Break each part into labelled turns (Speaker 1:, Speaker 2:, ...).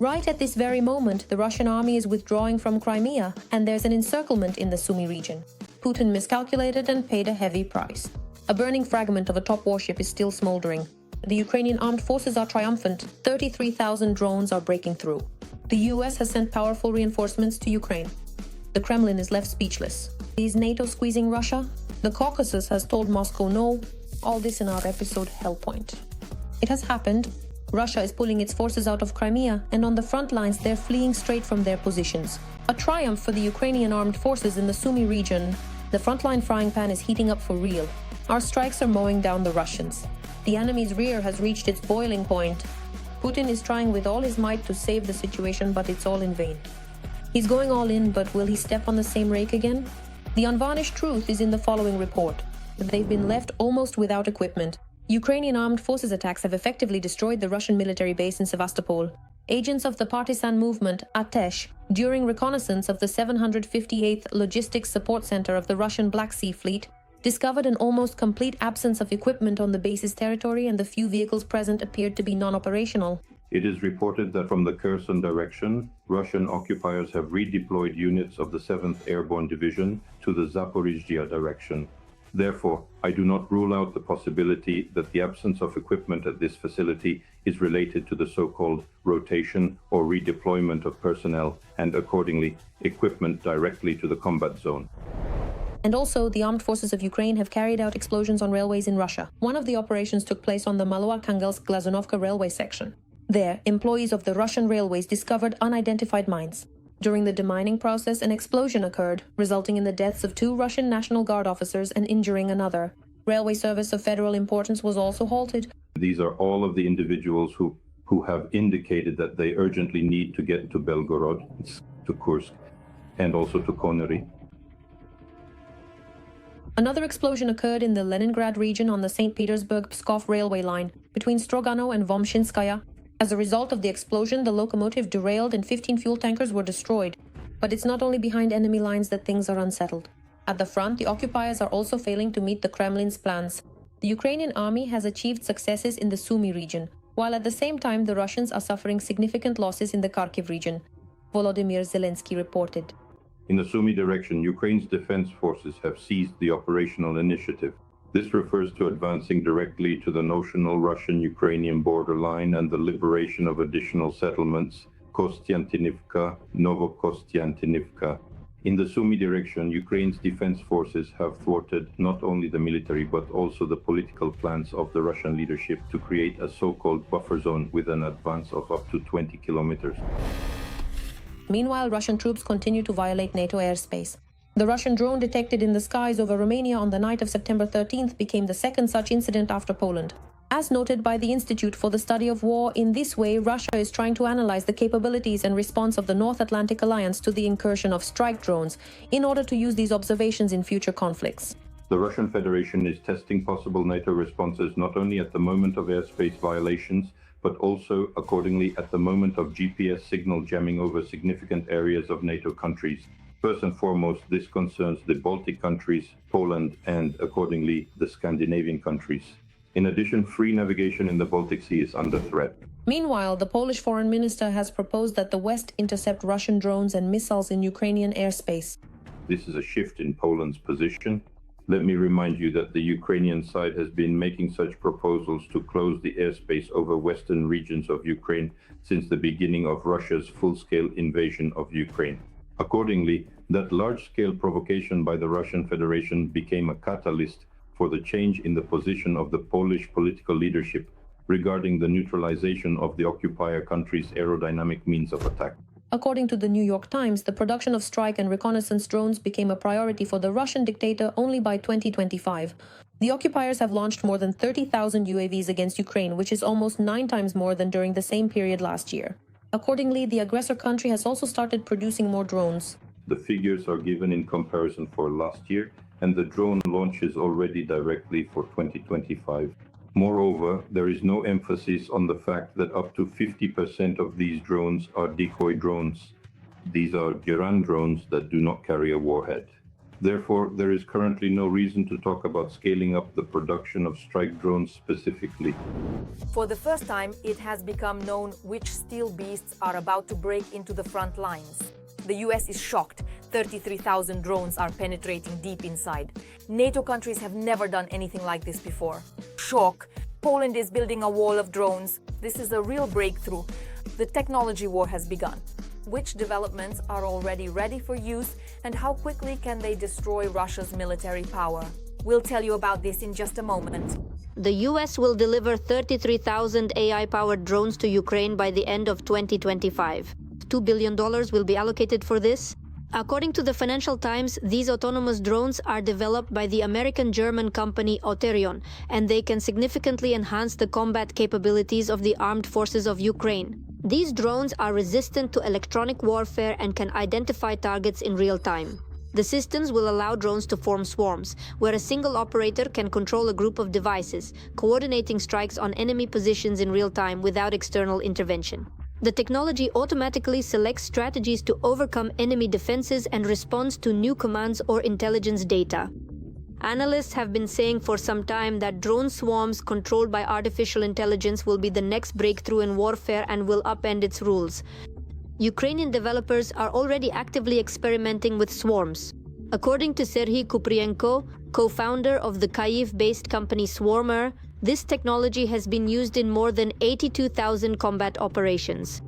Speaker 1: Right at this very moment, the Russian army is withdrawing from Crimea, and there's an encirclement in the Sumy region. Putin miscalculated and paid a heavy price. A burning fragment of a top warship is still smoldering. The Ukrainian armed forces are triumphant. 33,000 drones are breaking through. The US has sent powerful reinforcements to Ukraine. The Kremlin is left speechless. Is NATO squeezing Russia? The Caucasus has told Moscow no. All this in our episode Hellpoint. It has happened. Russia is pulling its forces out of Crimea, and on the front lines they're fleeing straight from their positions. A triumph for the Ukrainian armed forces in the Sumy region. The frontline frying pan is heating up for real. Our strikes are mowing down the Russians. The enemy's rear has reached its boiling point. Putin is trying with all his might to save the situation, but it's all in vain. He's going all in, but will he step on the same rake again? The unvarnished truth is in the following report. They've been left almost without equipment. Ukrainian armed forces attacks have effectively destroyed the Russian military base in Sevastopol. Agents of the partisan movement, Atesh, during reconnaissance of the 758th Logistics Support Center of the Russian Black Sea Fleet, discovered an almost complete absence of equipment on the base's territory, and the few vehicles present appeared to be non-operational.
Speaker 2: It is reported that from the Kherson direction, Russian occupiers have redeployed units of the 7th Airborne Division to the Zaporizhzhia direction. Therefore, I do not rule out the possibility that the absence of equipment at this facility is related to the so-called rotation or redeployment of personnel and, accordingly, equipment directly to the combat zone.
Speaker 1: And also, the armed forces of Ukraine have carried out explosions on railways in Russia. One of the operations took place on the Maloarkhangelsk-Glazunovka railway section. There, employees of the Russian railways discovered unidentified mines. During the demining process, an explosion occurred, resulting in the deaths of 2 Russian National Guard officers and injuring another. Railway service of federal importance was also halted.
Speaker 2: These are all of the individuals who have indicated that they urgently need to get to Belgorod, to Kursk, and also to Konary.
Speaker 1: Another explosion occurred in the Leningrad region on the St. Petersburg-Pskov railway line between Strogano and Vomshinskaya. As a result of the explosion, the locomotive derailed and 15 fuel tankers were destroyed. But it's not only behind enemy lines that things are unsettled. At the front, the occupiers are also failing to meet the Kremlin's plans. The Ukrainian army has achieved successes in the Sumy region, while at the same time the Russians are suffering significant losses in the Kharkiv region. Volodymyr Zelensky reported.
Speaker 2: In the Sumy direction, Ukraine's defense forces have seized the operational initiative. This refers to advancing directly to the notional Russian-Ukrainian borderline and the liberation of additional settlements, Kostiantynivka, Novokostiantynivka. In the Sumy direction, Ukraine's defense forces have thwarted not only the military but also the political plans of the Russian leadership to create a so-called buffer zone with an advance of up to 20 kilometers.
Speaker 1: Meanwhile, Russian troops continue to violate NATO airspace. The Russian drone detected in the skies over Romania on the night of September 13th became the second such incident after Poland. As noted by the Institute for the Study of War, in this way, Russia is trying to analyze the capabilities and response of the North Atlantic Alliance to the incursion of strike drones in order to use these observations in future conflicts.
Speaker 2: The Russian Federation is testing possible NATO responses not only at the moment of airspace violations, but also, accordingly, at the moment of GPS signal jamming over significant areas of NATO countries. First and foremost, this concerns the Baltic countries, Poland, and, accordingly, the Scandinavian countries. In addition, free navigation in the Baltic Sea is under threat.
Speaker 1: Meanwhile, the Polish foreign minister has proposed that the West intercept Russian drones and missiles in Ukrainian airspace.
Speaker 2: This is a shift in Poland's position. Let me remind you that the Ukrainian side has been making such proposals to close the airspace over western regions of Ukraine since the beginning of Russia's full-scale invasion of Ukraine. Accordingly, that large-scale provocation by the Russian Federation became a catalyst for the change in the position of the Polish political leadership regarding the neutralization of the occupier country's aerodynamic means of attack.
Speaker 1: According to the New York Times, the production of strike and reconnaissance drones became a priority for the Russian dictator only by 2025. The occupiers have launched more than 30,000 UAVs against Ukraine, which is almost 9 times more than during the same period last year. Accordingly, the aggressor country has also started producing more drones.
Speaker 2: The figures are given in comparison for last year, and the drone launch is already directly for 2025. Moreover, there is no emphasis on the fact that up to 50% of these drones are decoy drones. These are Geran drones that do not carry a warhead. Therefore, there is currently no reason to talk about scaling up the production of strike drones specifically.
Speaker 3: For the first time, it has become known which steel beasts are about to break into the front lines. The US is shocked. 33,000 drones are penetrating deep inside. NATO countries have never done anything like this before. Shock. Poland is building a wall of drones. This is a real breakthrough. The technology war has begun. Which developments are already ready for use, and how quickly can they destroy Russia's military power? We'll tell you about this in just a moment.
Speaker 4: The US will deliver 33,000 AI-powered drones to Ukraine by the end of 2025. $2 billion will be allocated for this. According to the Financial Times, these autonomous drones are developed by the American-German company Auterion, and they can significantly enhance the combat capabilities of the armed forces of Ukraine. These drones are resistant to electronic warfare and can identify targets in real time. The systems will allow drones to form swarms, where a single operator can control a group of devices, coordinating strikes on enemy positions in real time without external intervention. The technology automatically selects strategies to overcome enemy defenses and responds to new commands or intelligence data. Analysts have been saying for some time that drone swarms controlled by artificial intelligence will be the next breakthrough in warfare and will upend its rules. Ukrainian developers are already actively experimenting with swarms. According to Serhiy Kuprienko, co-founder of the Kyiv-based company Swarmer, this technology has been used in more than 82,000 combat operations.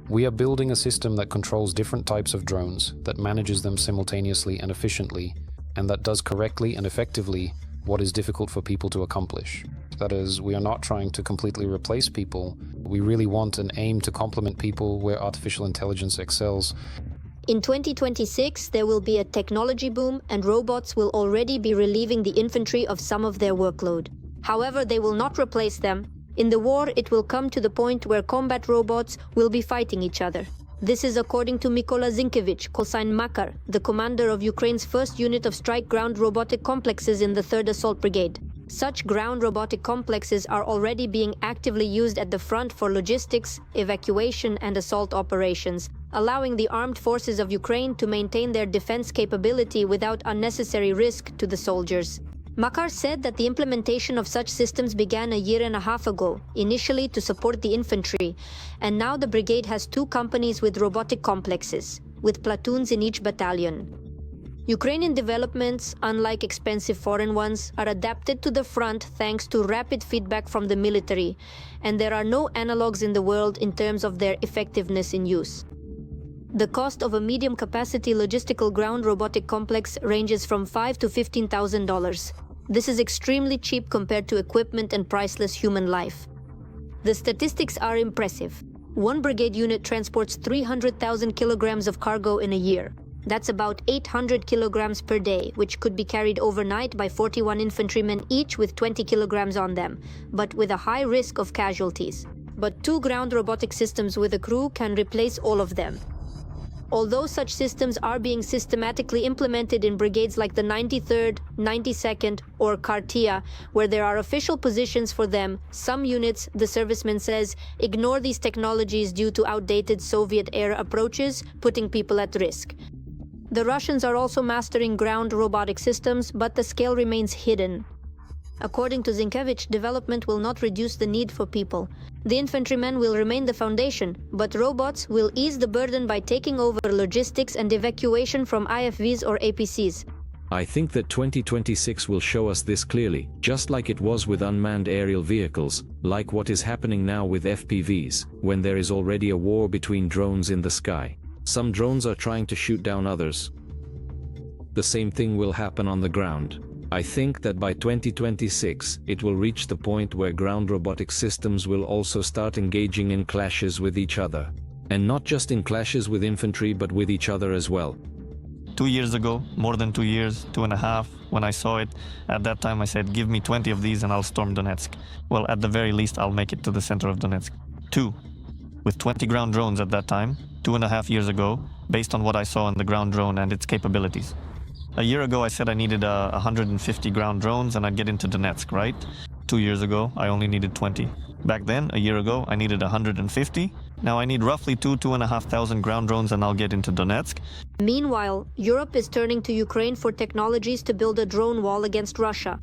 Speaker 5: We are building a system that controls different types of drones, that manages them simultaneously and efficiently, and that does correctly and effectively what is difficult for people to accomplish. That is, we are not trying to completely replace people. We really want and aim to complement people where artificial intelligence excels.
Speaker 4: In 2026, there will be a technology boom, and robots will already be relieving the infantry of some of their workload. However, they will not replace them. In the war, it will come to the point where combat robots will be fighting each other. This is according to Mykola Zinkevich, callsign Makar, the commander of Ukraine's first unit of strike ground robotic complexes in the 3rd Assault Brigade. Such ground robotic complexes are already being actively used at the front for logistics, evacuation, and assault operations, allowing the armed forces of Ukraine to maintain their defense capability without unnecessary risk to the soldiers. Makar said that the implementation of such systems began a year and a half ago, initially to support the infantry, and now the brigade has 2 companies with robotic complexes, with platoons in each battalion. Ukrainian developments, unlike expensive foreign ones, are adapted to the front thanks to rapid feedback from the military, and there are no analogues in the world in terms of their effectiveness in use. The cost of a medium-capacity logistical ground robotic complex ranges from $5,000 to $15,000. This is extremely cheap compared to equipment and priceless human life. The statistics are impressive. One brigade unit transports 300,000 kilograms of cargo in a year. That's about 800 kilograms per day, which could be carried overnight by 41 infantrymen each with 20 kilograms on them, but with a high risk of casualties. But 2 ground robotic systems with a crew can replace all of them. Although such systems are being systematically implemented in brigades like the 93rd, 92nd, or Kartia, where there are official positions for them, some units, the serviceman says, ignore these technologies due to outdated Soviet-era approaches, putting people at risk. The Russians are also mastering ground robotic systems, but the scale remains hidden. According to Zinkevich, development will not reduce the need for people. The infantrymen will remain the foundation, but robots will ease the burden by taking over logistics and evacuation from IFVs or APCs.
Speaker 6: I think that 2026 will show us this clearly, just like it was with unmanned aerial vehicles, like what is happening now with FPVs, when there is already a war between drones in the sky. Some drones are trying to shoot down others. The same thing will happen on the ground. I think that by 2026, it will reach the point where ground robotic systems will also start engaging in clashes with each other. And not just in clashes with infantry, but with each other as well.
Speaker 7: 2 years ago, more than 2 years, 2.5, when I saw it, at that time I said, give me 20 of these and I'll storm Donetsk. Well, at the very least, I'll make it to the center of Donetsk. 2. With 20 ground drones at that time, 2.5 years ago, based on what I saw in the ground drone and its capabilities. A year ago, I said I needed 150 ground drones and I'd get into Donetsk, right? 2 years ago, I only needed 20. Back then, a year ago, I needed 150 Now I need roughly 2,500 ground drones and I'll get into Donetsk.
Speaker 4: Meanwhile, Europe is turning to Ukraine for technologies to build a drone wall against Russia.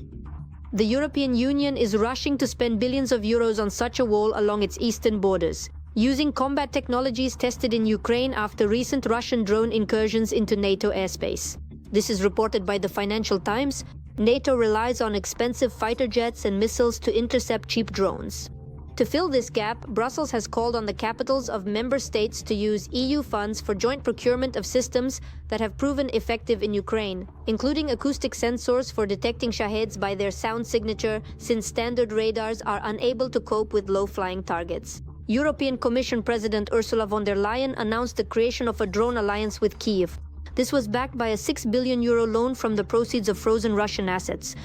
Speaker 4: The European Union is rushing to spend billions of euros on such a wall along its eastern borders, using combat technologies tested in Ukraine after recent Russian drone incursions into NATO airspace. This is reported by the Financial Times. NATO relies on expensive fighter jets and missiles to intercept cheap drones. To fill this gap, Brussels has called on the capitals of member states to use EU funds for joint procurement of systems that have proven effective in Ukraine, including acoustic sensors for detecting Shaheds by their sound signature, since standard radars are unable to cope with low-flying targets. European Commission President Ursula von der Leyen announced the creation of a drone alliance with Kyiv. This was backed by a €6 billion loan from the proceeds of frozen Russian assets.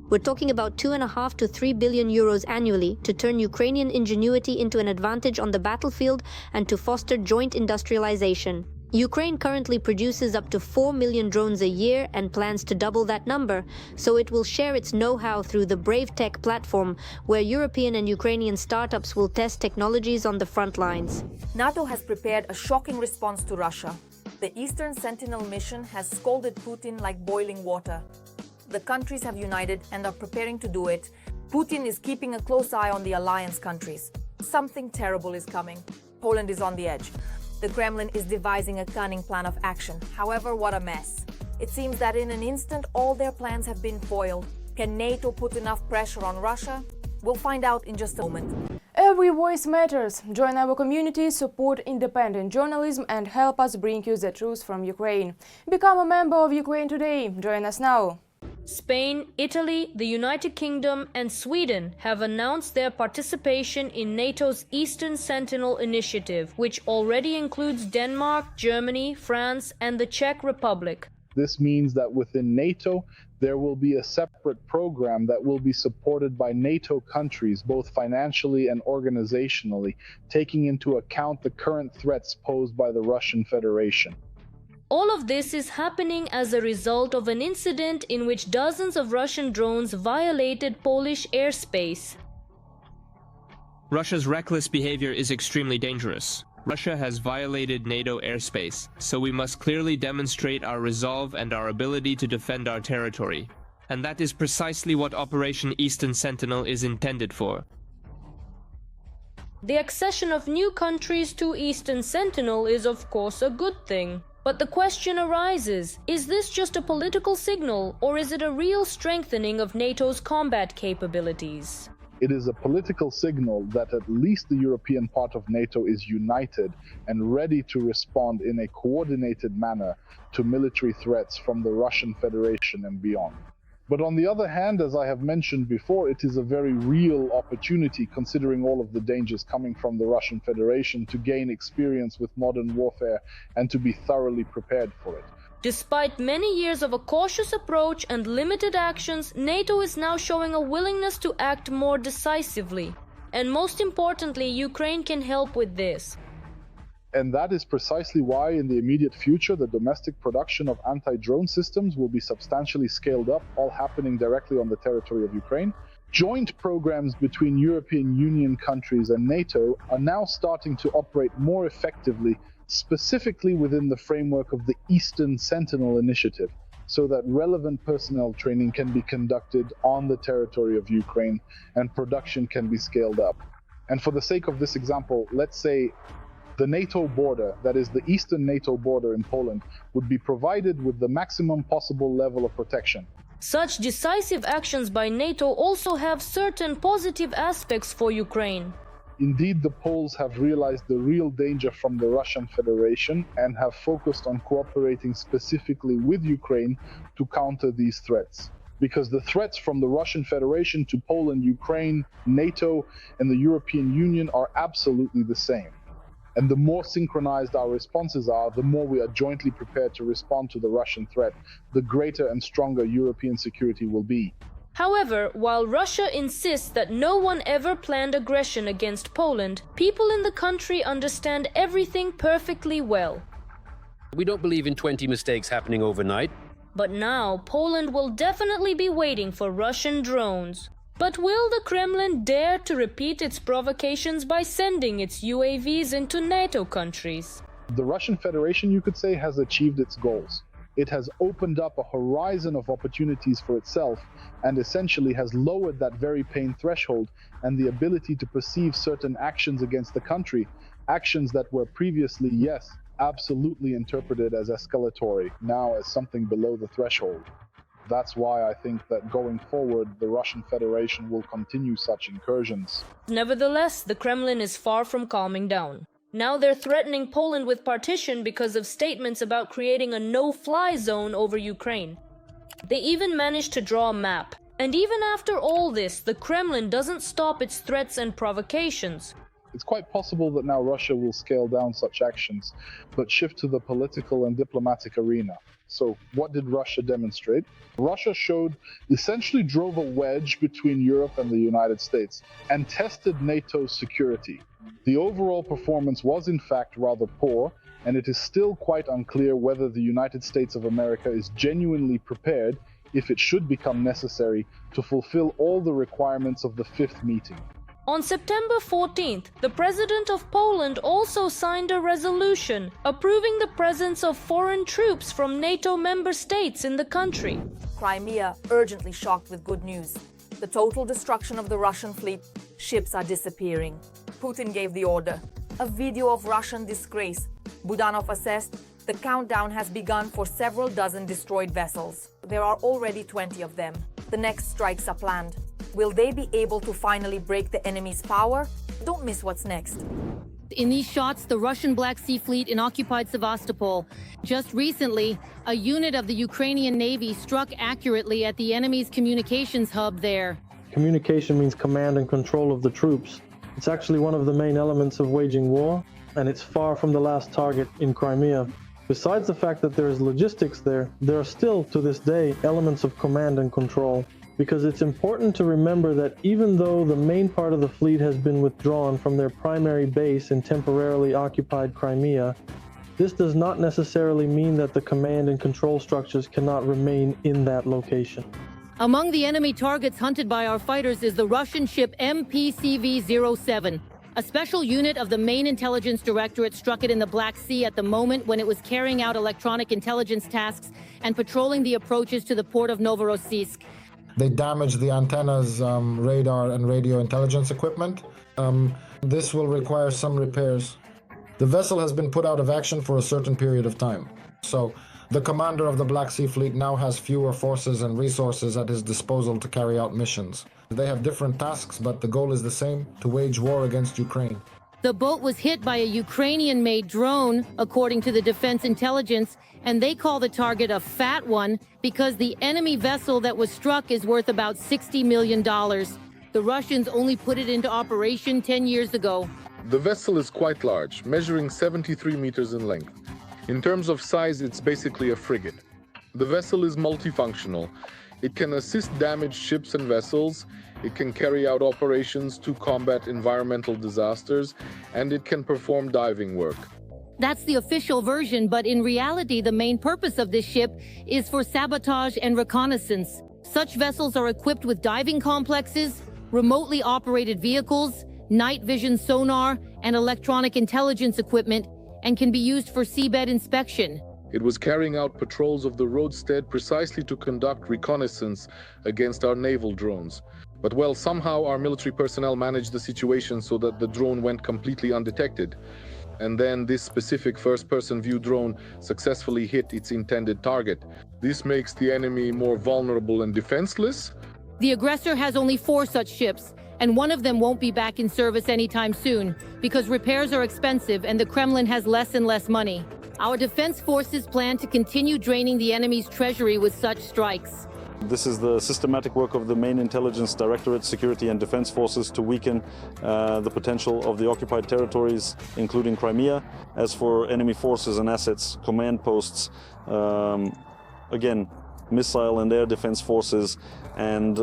Speaker 4: We're talking about €2.5 to €3 billion annually to turn Ukrainian ingenuity into an advantage on the battlefield and to foster joint industrialization. Ukraine currently produces up to 4 million drones a year and plans to double that number, so it will share its know-how through the Brave Tech platform, where European and Ukrainian startups will test technologies on the front lines.
Speaker 3: NATO has prepared a shocking response to Russia. The Eastern Sentinel mission has scolded Putin like boiling water. The countries have united and are preparing to do it. Putin is keeping a close eye on the alliance countries. Something terrible is coming. Poland is on the edge. The Kremlin is devising a cunning plan of action. However, what a mess. It seems that in an instant, all their plans have been foiled. Can NATO put enough pressure on Russia? We'll find out in just a moment.
Speaker 8: Every voice matters. Join our community, support independent journalism and help us bring you the truth from Ukraine. Become a member of Ukraine Today. Join us now.
Speaker 9: Spain, Italy, the United Kingdom and Sweden have announced their participation in NATO's Eastern Sentinel initiative, which already includes Denmark, Germany, France and the Czech Republic.
Speaker 10: This means that within NATO, there will be a separate program that will be supported by NATO countries, both financially and organizationally, taking into account the current threats posed by the Russian Federation.
Speaker 9: All of this is happening as a result of an incident in which dozens of Russian drones violated Polish airspace.
Speaker 11: Russia's reckless behavior is extremely dangerous. Russia has violated NATO airspace, so we must clearly demonstrate our resolve and our ability to defend our territory. And that is precisely what Operation Eastern Sentinel is intended for.
Speaker 9: The accession of new countries to Eastern Sentinel is of course a good thing. But the question arises, is this just a political signal, or is it a real strengthening of NATO's combat capabilities?
Speaker 10: It is a political signal that at least the European part of NATO is united and ready to respond in a coordinated manner to military threats from the Russian Federation and beyond. But on the other hand, as I have mentioned before, it is a very real opportunity, considering all of the dangers coming from the Russian Federation, to gain experience with modern warfare and to be thoroughly prepared for it.
Speaker 9: Despite many years of a cautious approach and limited actions, NATO is now showing a willingness to act more decisively. And most importantly, Ukraine can help with this.
Speaker 10: And that is precisely why in the immediate future the domestic production of anti-drone systems will be substantially scaled up, all happening directly on the territory of Ukraine. Joint programs between European Union countries and NATO are now starting to operate more effectively, specifically within the framework of the Eastern Sentinel initiative, so that relevant personnel training can be conducted on the territory of Ukraine and production can be scaled up. And for the sake of this example, let's say the NATO border, that is the eastern NATO border in Poland, would be provided with the maximum possible level of protection.
Speaker 9: Such decisive actions by NATO also have certain positive aspects for Ukraine.
Speaker 10: Indeed, the Poles have realized the real danger from the Russian Federation and have focused on cooperating specifically with Ukraine to counter these threats. Because the threats from the Russian Federation to Poland, Ukraine, NATO, and the European Union are absolutely the same. And the more synchronized our responses are, the more we are jointly prepared to respond to the Russian threat, the greater and stronger European security will be.
Speaker 9: However, while Russia insists that no one ever planned aggression against Poland, people in the country understand everything perfectly well.
Speaker 12: We don't believe in 20 mistakes happening overnight.
Speaker 9: But now, Poland will definitely be waiting for Russian drones. But will the Kremlin dare to repeat its provocations by sending its UAVs into NATO countries?
Speaker 10: The Russian Federation, you could say, has achieved its goals. It has opened up a horizon of opportunities for itself and essentially has lowered that very pain threshold and the ability to perceive certain actions against the country, actions that were previously, yes, absolutely interpreted as escalatory, now as something below the threshold. That's why I think that going forward, the Russian Federation will continue such incursions.
Speaker 9: Nevertheless, the Kremlin is far from calming down. Now they're threatening Poland with partition because of statements about creating a no-fly zone over Ukraine. They even managed to draw a map. And even after all this, the Kremlin doesn't stop its threats and provocations.
Speaker 10: It's quite possible that now Russia will scale down such actions, but shift to the political and diplomatic arena. So what did Russia demonstrate? Russia essentially drove a wedge between Europe and the United States and tested NATO's security. The overall performance was in fact rather poor, and it is still quite unclear whether the United States of America is genuinely prepared, if it should become necessary, to fulfill all the requirements of the fifth meeting.
Speaker 9: On September 14th, the President of Poland also signed a resolution approving the presence of foreign troops from NATO member states in the country.
Speaker 3: Crimea urgently shocked with good news. The total destruction of the Russian fleet, ships are disappearing. Putin gave the order. A video of Russian disgrace. Budanov assessed the countdown has begun for several dozen destroyed vessels. There are already 20 of them. The next strikes are planned. Will they be able to finally break the enemy's power? Don't miss what's next.
Speaker 13: In these shots, the Russian Black Sea Fleet in occupied Sevastopol. Just recently, a unit of the Ukrainian Navy struck accurately at the enemy's communications hub there.
Speaker 14: Communication means command and control of the troops. It's actually one of the main elements of waging war, and it's far from the last target in Crimea. Besides the fact that there is logistics there are still, to this day, elements of command and control. Because it's important to remember that even though the main part of the fleet has been withdrawn from their primary base in temporarily occupied Crimea, this does not necessarily mean that the command and control structures cannot remain in that location.
Speaker 13: Among the enemy targets hunted by our fighters is the Russian ship MPCV-07. A special unit of the main intelligence directorate struck it in the Black Sea at the moment when it was carrying out electronic intelligence tasks and patrolling the approaches to the port of Novorossiysk.
Speaker 15: They damaged the antennas, radar and radio intelligence equipment. This will require some repairs. The vessel has been put out of action for a certain period of time. So the commander of the Black Sea Fleet now has fewer forces and resources at his disposal to carry out missions. They have different tasks, but the goal is the same: to wage war against Ukraine.
Speaker 13: The boat was hit by a Ukrainian-made drone, according to the Defense Intelligence, and they call the target a fat one because the enemy vessel that was struck is worth about $60 million. The Russians only put it into operation 10 years ago.
Speaker 16: The vessel is quite large, measuring 73 meters in length. In terms of size, it's basically a frigate. The vessel is multifunctional. It can assist damaged ships and vessels, it can carry out operations to combat environmental disasters, and it can perform diving work.
Speaker 13: That's the official version, but in reality, the main purpose of this ship is for sabotage and reconnaissance. Such vessels are equipped with diving complexes, remotely operated vehicles, night vision sonar, and electronic intelligence equipment, and can be used for seabed inspection.
Speaker 16: It was carrying out patrols of the roadstead precisely to conduct reconnaissance against our naval drones. But well, somehow our military personnel managed the situation so that the drone went completely undetected. And then this specific first-person view drone successfully hit its intended target. This makes the enemy more vulnerable and defenseless.
Speaker 13: The aggressor has only 4 such ships, and one of them won't be back in service anytime soon because repairs are expensive and the Kremlin has less and less money. Our defense forces plan to continue draining the enemy's treasury with such strikes.
Speaker 17: This is the systematic work of the main intelligence directorate, security and defense forces to weaken the potential of the occupied territories, including Crimea. As for enemy forces and assets, command posts, again, missile and air defense forces and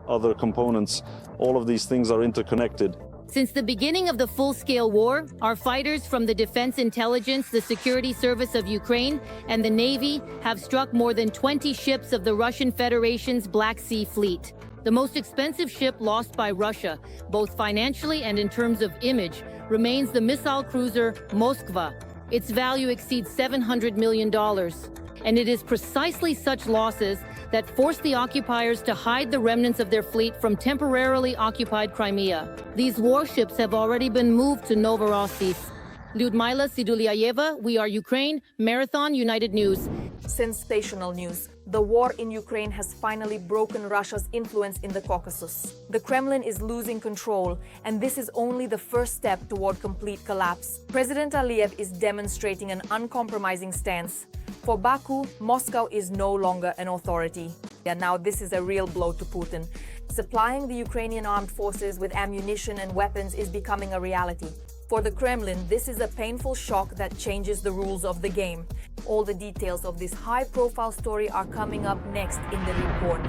Speaker 17: other components, all of these things are interconnected.
Speaker 13: Since the beginning of the full-scale war, our fighters from the Defense Intelligence, the Security Service of Ukraine, and the Navy have struck more than 20 ships of the Russian Federation's Black Sea Fleet. The most expensive ship lost by Russia, both financially and in terms of image, remains the missile cruiser Moskva. Its value exceeds $700 million. And it is precisely such losses that forced the occupiers to hide the remnants of their fleet from temporarily occupied Crimea. These warships have already been moved to Novorossiysk. Lyudmila Sidulyayeva, We Are Ukraine, Marathon, United News.
Speaker 3: Sensational news. The war in Ukraine has finally broken Russia's influence in the Caucasus. The Kremlin is losing control, and this is only the first step toward complete collapse. President Aliyev is demonstrating an uncompromising stance. For Baku, Moscow is no longer an authority. And now this is a real blow to Putin. Supplying the Ukrainian armed forces with ammunition and weapons is becoming a reality. For the Kremlin, this is a painful shock that changes the rules of the game. All the details of this high-profile story are coming up next in the report.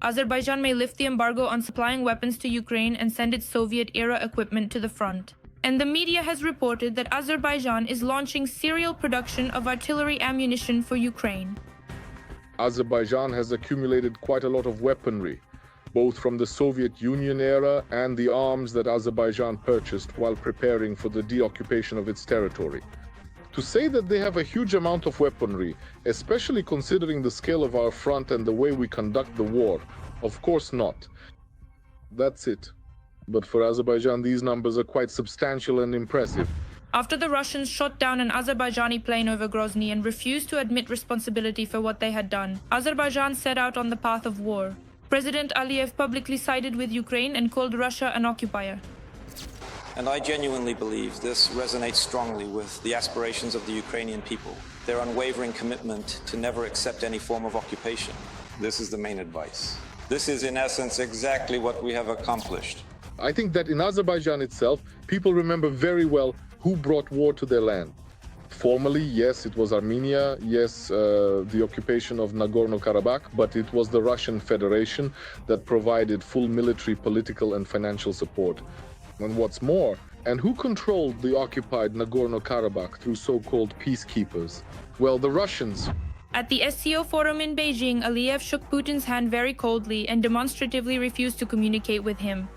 Speaker 18: Azerbaijan may lift the embargo on supplying weapons to Ukraine and send its Soviet-era equipment to the front. And the media has reported that Azerbaijan is launching serial production of artillery ammunition for Ukraine.
Speaker 16: Azerbaijan has accumulated quite a lot of weaponry, both from the Soviet Union era and the arms that Azerbaijan purchased while preparing for the deoccupation of its territory. To say that they have a huge amount of weaponry, especially considering the scale of our front and the way we conduct the war, of course not. That's it. But for Azerbaijan, these numbers are quite substantial and impressive.
Speaker 18: After the Russians shot down an Azerbaijani plane over Grozny and refused to admit responsibility for what they had done, Azerbaijan set out on the path of war. President Aliyev publicly sided with Ukraine and called Russia an occupier.
Speaker 19: And I genuinely believe this resonates strongly with the aspirations of the Ukrainian people, their unwavering commitment to never accept any form of occupation. This is the main advice. This is in essence exactly what we have accomplished.
Speaker 16: I think that in Azerbaijan itself, people remember very well who brought war to their land. Formally, yes, it was Armenia, yes, the occupation of Nagorno-Karabakh, but it was the Russian Federation that provided full military, political and financial support. And what's more, and who controlled the occupied Nagorno-Karabakh through so-called peacekeepers? Well, the Russians.
Speaker 18: At the SCO forum in Beijing, Aliyev shook Putin's hand very coldly and demonstratively refused to communicate with him.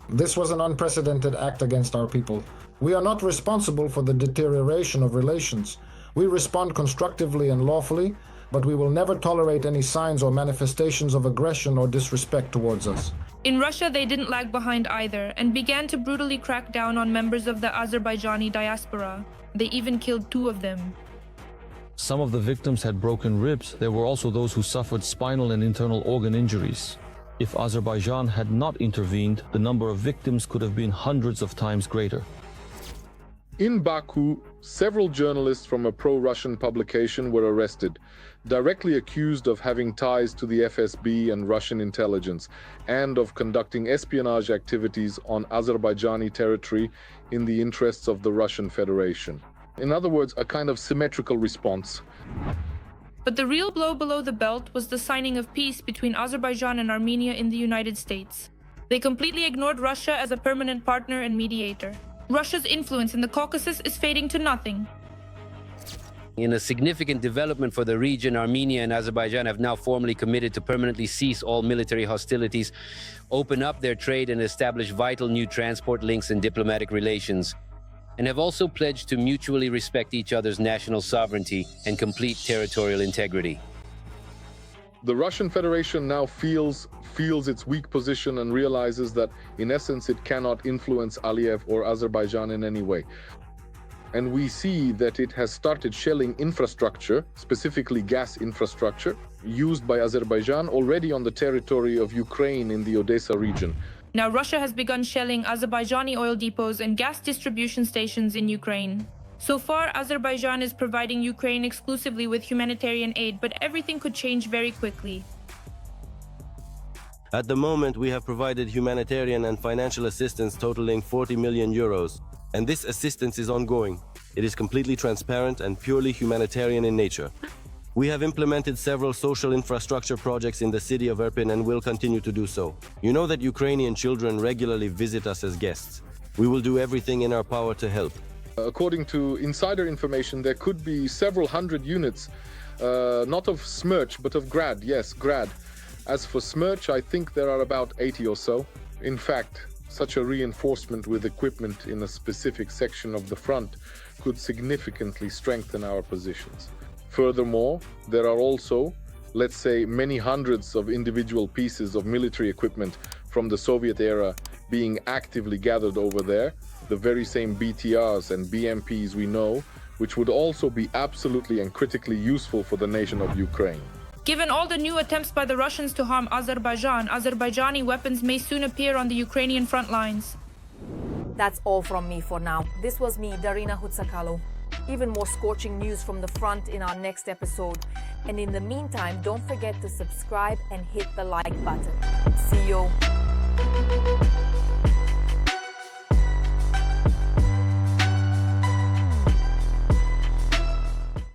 Speaker 15: This was an unprecedented act against our people. We are not responsible for the deterioration of relations. We respond constructively and lawfully, but we will never tolerate any signs or manifestations of aggression or disrespect towards us.
Speaker 18: In Russia, they didn't lag behind either and began to brutally crack down on members of the Azerbaijani diaspora. They even killed 2 of them.
Speaker 20: Some of the victims had broken ribs. There were also those who suffered spinal and internal organ injuries. If Azerbaijan had not intervened, the number of victims could have been hundreds of times greater.
Speaker 16: In Baku, several journalists from a pro-Russian publication were arrested, directly accused of having ties to the FSB and Russian intelligence, and of conducting espionage activities on Azerbaijani territory in the interests of the Russian Federation. In other words, a kind of symmetrical response.
Speaker 18: But the real blow below the belt was the signing of peace between Azerbaijan and Armenia in the United States. They completely ignored Russia as a permanent partner and mediator. Russia's influence in the Caucasus is fading to nothing.
Speaker 12: In a significant development for the region, Armenia and Azerbaijan have now formally committed to permanently cease all military hostilities, open up their trade and establish vital new transport links and diplomatic relations, and have also pledged to mutually respect each other's national sovereignty and complete territorial integrity.
Speaker 16: The Russian Federation now feels its weak position and realizes that, in essence, it cannot influence Aliyev or Azerbaijan in any way. And we see that it has started shelling infrastructure, specifically gas infrastructure, used by Azerbaijan already on the territory of Ukraine in the Odessa region.
Speaker 18: Now Russia has begun shelling Azerbaijani oil depots and gas distribution stations in Ukraine. So far, Azerbaijan is providing Ukraine exclusively with humanitarian aid, but everything could change very quickly.
Speaker 21: At the moment, we have provided humanitarian and financial assistance totaling 40 million euros, and this assistance is ongoing. It is completely transparent and purely humanitarian in nature. We have implemented several social infrastructure projects in the city of Irpin and will continue to do so. You know that Ukrainian children regularly visit us as guests. We will do everything in our power to help.
Speaker 16: According to insider information, there could be several hundred units, not of Smerch, but of Grad. Yes, Grad. As for Smerch, I think there are about 80 or so. In fact, such a reinforcement with equipment in a specific section of the front could significantly strengthen our positions. Furthermore, there are also, let's say, many hundreds of individual pieces of military equipment from the Soviet era being actively gathered over there, the very same BTRs and BMPs we know, which would also be absolutely and critically useful for the nation of Ukraine.
Speaker 18: Given all the new attempts by the Russians to harm Azerbaijan, Azerbaijani weapons may soon appear on the Ukrainian front lines.
Speaker 3: That's all from me for now. This was me, Darina Hutsakalo. Even more scorching news from the front in our next episode. And in the meantime, don't forget to subscribe and hit the like button. See you.